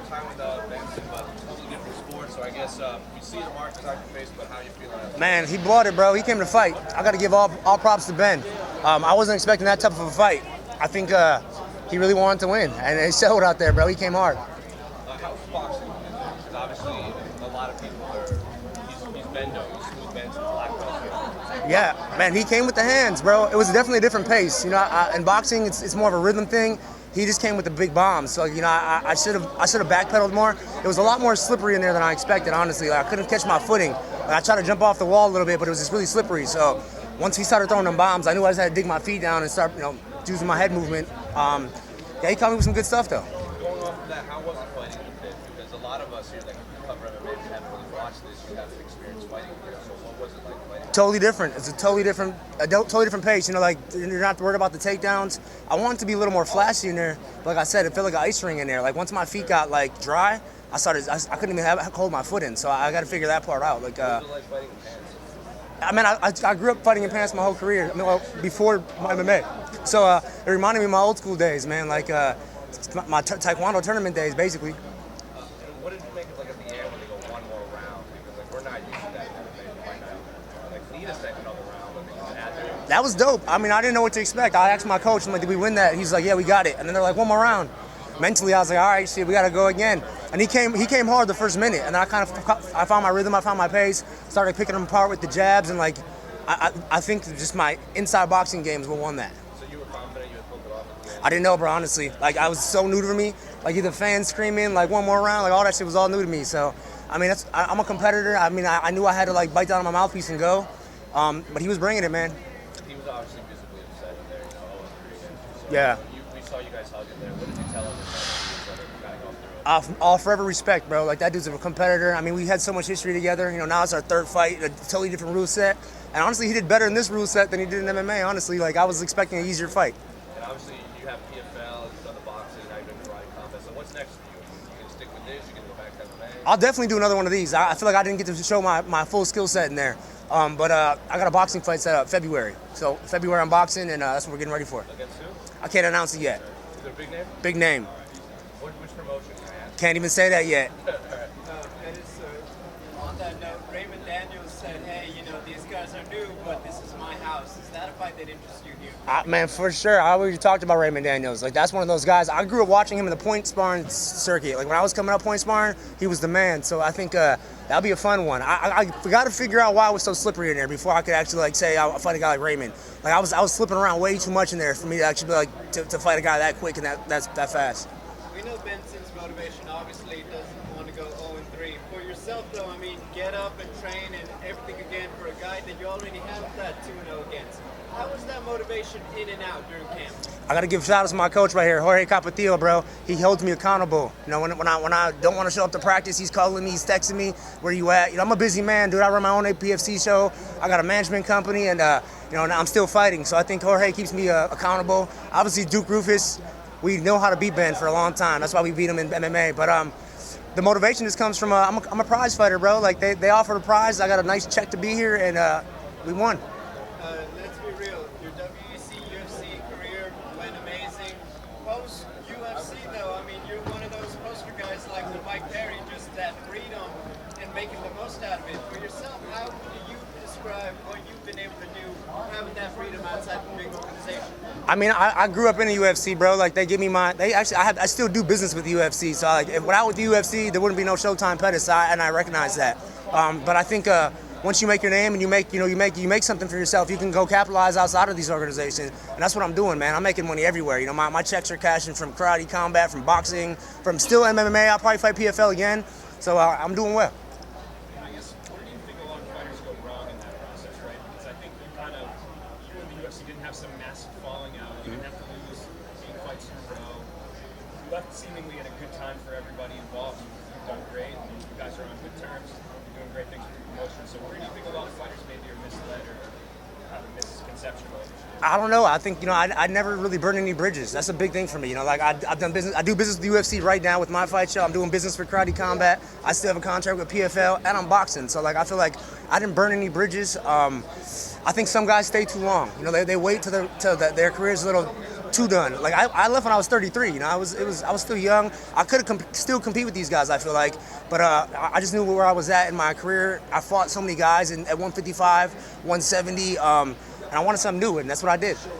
time with Benson, but totally different sport. So I guess we see the marks on your face, but how you feeling? Man, he brought it, bro. He came to fight. I got to give all props to Ben. I wasn't expecting that type of a fight. I think he really wanted to win, and he showed out there, bro. He came hard. How's boxing? Because obviously a lot of people are. He's Bendo, he's smooth Benson, black belt. Yeah, man, he came with the hands, bro. It was definitely a different pace. You know, in boxing, it's more of a rhythm thing. He just came with the big bombs. So, you know, I should have backpedaled more. It was a lot more slippery in there than I expected, honestly. Like, I couldn't catch my footing. Like, I tried to jump off the wall a little bit, but it was just really slippery. So once he started throwing them bombs, I knew I just had to dig my feet down and start, you know, using my head movement. Yeah, he caught me with some good stuff, though. Going off of that, how was it fighting the pit? Because a lot of us here that cover MMA haven't really watched this. You have experience fighting here. So what was it like fighting? Totally different. It's a totally different pace. You know, like, you're not worried about the takedowns. I wanted to be a little more flashy in there. Like I said, it felt like an ice ring in there. Like, once my feet got, like, dry, I couldn't even hold my foot in. So I got to figure that part out. Like, what was it like fighting in pants? I mean, I grew up fighting in pants my whole career. I mean, well, before my MMA. So it reminded me of my old school days, man. Like my taekwondo tournament days, basically. What did you make of, like, at the end when they go one more round? Because, like, we're not used to that in MMA. We might not, like, need a second other round, but they can add that. That was dope. I mean, I didn't know what to expect. I asked my coach, I'm like, did we win that? He's like, yeah, we got it. And then they're like, one more round. Mentally, I was like, all right, shit, we got to go again. And he came hard the first minute, and then I found my rhythm, I found my pace, started picking him apart with the jabs, and like, I think just my inside boxing games will won that. So you were confident you had pulled it off at the end? I didn't know, bro, honestly. Like, I was so new to me. Like, the fans screaming, like, one more round, like, all that shit was all new to me. So, I mean, I'm a competitor. I mean, I knew I had to, like, bite down on my mouthpiece and go. But he was bringing it, man. He was obviously visibly upset in there, you know, Yeah. We saw you guys hugging there. What did you tell him? All forever respect, bro. Like, that dude's a competitor. I mean, we had so much history together. You know, now it's our third fight, a totally different rule set. And honestly, he did better in this rule set than he did in MMA, honestly. Like, I was expecting an easier fight. And obviously, you have PFL, you've done the boxing, now you're doing karate combat. So what's next for you? You can stick with this, you can go back to MMA? I'll definitely do another one of these. I feel like I didn't get to show my full skill set in there. But I got a boxing fight set up February. So February I'm boxing, and that's what we're getting ready for. Against who? I can't announce it yet. Is it a big name? Big name. Which promotion can I ask? Can't even say that yet. Pettis, on that note, Raymond Daniels said, hey, you know, these guys are new, but this is my house. Is that a fight that interests you here? Man, for sure. I already talked about Raymond Daniels. Like, that's one of those guys. I grew up watching him in the point sparring circuit. Like, when I was coming up point sparring, he was the man. So I think that'll be a fun one. I got to figure out why it was so slippery in there before I could actually, like, say I'll fight a guy like Raymond. Like, I was slipping around way too much in there for me to actually be like to fight a guy that quick and that fast. We know Benson's motivation obviously doesn't want to go 0-3. For yourself, though, I mean, get up and train and everything again for a guy that you already have that 2-0 against. How was that motivation in and out during camp? I got to give shout outs to my coach right here, Jorge Capatillo, bro. He holds me accountable. You know, when I don't want to show up to practice, he's calling me, he's texting me, where you at? You know, I'm a busy man, dude. I run my own APFC show. I got a management company, and, you know, I'm still fighting. So I think Jorge keeps me accountable. Obviously, Duke Rufus, we know how to beat Ben for a long time. That's why we beat him in MMA. But the motivation just comes from, I'm a prize fighter, bro. Like, they offered a prize. I got a nice check to be here, and we won. Let's be real. Your WEC, UFC career went amazing. Post-UFC, though, I mean, you're one of those poster guys like the Mike Perry, just that freedom and making the most out of it. For yourself, how do you describe what you've been able to do, having that freedom outside the big organization? I mean, I grew up in the UFC, bro. Like, they give me I still do business with the UFC. So, like, if without with the UFC, there wouldn't be no Showtime Pettis, and I recognize that. But I think once you make your name and you make something for yourself, you can go capitalize outside of these organizations. And that's what I'm doing, man. I'm making money everywhere. You know, my checks are cashing from karate combat, from boxing, from still MMA. I'll probably fight PFL again. So I'm doing well. I guess, where do you think a lot of fighters go wrong in that process, right? Because I think you in the UFC didn't have some massive falling out. You didn't have to lose 8 fights in a row. You left seemingly at a good time for everybody involved. You've done great, and you guys are on good terms. You're doing great things with your promotion. So where do you think a lot of fighters maybe are misled or have a misconception of? I don't know. I think, you know, I never really burned any bridges. That's a big thing for me. You know, like, I've done business. I do business with the UFC right now with my fight show. I'm doing business for Karate Combat. I still have a contract with PFL, and I'm boxing. So, like, I feel like I didn't burn any bridges. I think some guys stay too long. You know, they wait till their career's a little too done. Like I left when I was 33. You know, I was still young. I could have still compete with these guys. I feel like, but I just knew where I was at in my career. I fought so many guys at 155, 170, and I wanted something new, and that's what I did. So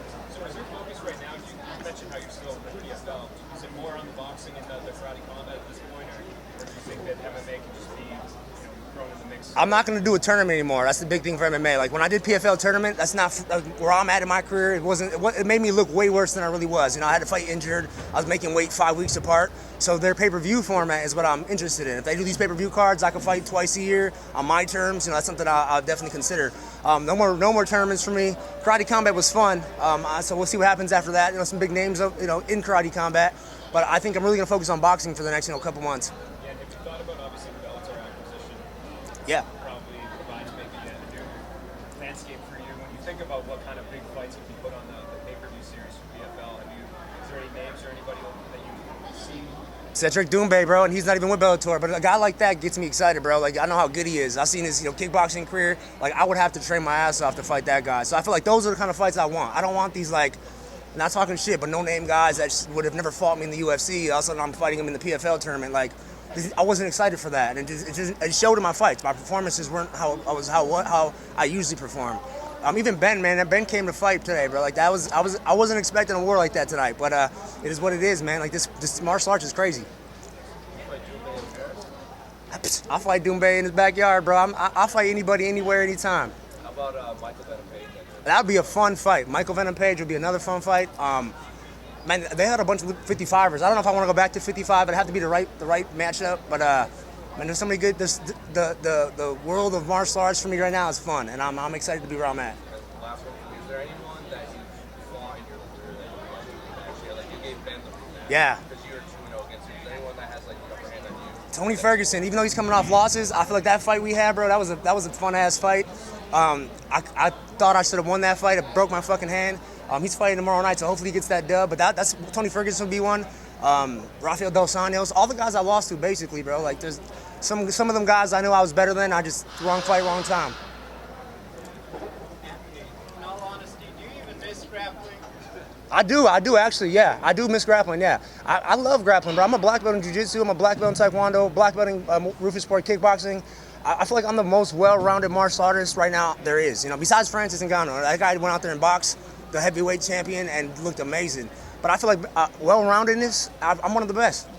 is your focus right now, you mentioned how you're still in the PFL, is it more on the boxing and the karate combat at this point, or do you think that MMA can just be thrown in the mix? I'm not going to do a tournament anymore. That's the big thing for MMA. Like when I did PFL tournament, that's not where I'm at in my career. It made me look way worse than I really was. You know, I had to fight injured. I was making weight 5 weeks apart. So their pay-per-view format is what I'm interested in. If they do these pay-per-view cards, I can fight twice a year on my terms. You know, that's something I'll definitely consider. No more tournaments for me. Karate combat was fun. So we'll see what happens after that. You know, some big names, in karate combat. But I think I'm really going to focus on boxing for the next, couple months. Yeah, and have you thought about obviously the Bellator acquisition? Yeah. Probably provides maybe a new landscape for you. When you think about what kind of big fights would be put on the pay-per-view series for PFL, is there any names or anybody that you've seen? Cedric Doumbé, bro, and he's not even with Bellator, but a guy like that gets me excited, bro. Like, I know how good he is. I've seen his, kickboxing career. Like, I would have to train my ass off to fight that guy. So I feel like those are the kind of fights I want. I don't want these, not talking shit, but no-name guys that would have never fought me in the UFC. All of a sudden, I'm fighting him in the PFL tournament. Like, I wasn't excited for that, and it showed in my fights. My performances weren't how I usually perform. Even Ben, man, Ben came to fight today, bro. Like I wasn't expecting a war like that tonight, but it is what it is, man. Like this martial arts is crazy. I'll fight Doumbé in his backyard, bro. I'll fight anybody, anywhere, anytime. How about Michael Venom Page? That would be a fun fight. Michael Venom Page would be another fun fight. Man, they had a bunch of 55ers. I don't know if I want to go back to 55. It'd have to be the right matchup. But man, there's so many good. The world of martial arts for me right now is fun, and I'm excited to be where I'm at. Last one for me. Is there anyone that you fought in your career that you want to actually like? You gave Ben the rematch. Yeah. Because you're 2-0 against him. Is there anyone that has like the upper hand on you? Tony Ferguson, even though he's coming off losses, I feel like that fight we had, bro, that was a fun ass fight. I thought I should have won that fight. It broke my fucking hand. He's fighting tomorrow night, so hopefully he gets that dub. But that's Tony Ferguson will be one. Rafael Dos Anjos, all the guys I lost to, basically, bro. Like there's some of them guys I knew I was better than. I just wrong fight, wrong time. In all honesty, do you even miss grappling? I do actually, yeah. I do miss grappling, yeah. I love grappling, bro. I'm a black belt in jiu-jitsu, I'm a black belt in taekwondo, black belt in Rufus Sport kickboxing. I feel like I'm the most well-rounded martial artist right now there is. Besides Francis Ngannou. That guy went out there and boxed the heavyweight champion and looked amazing. But I feel like well-roundedness, I'm one of the best.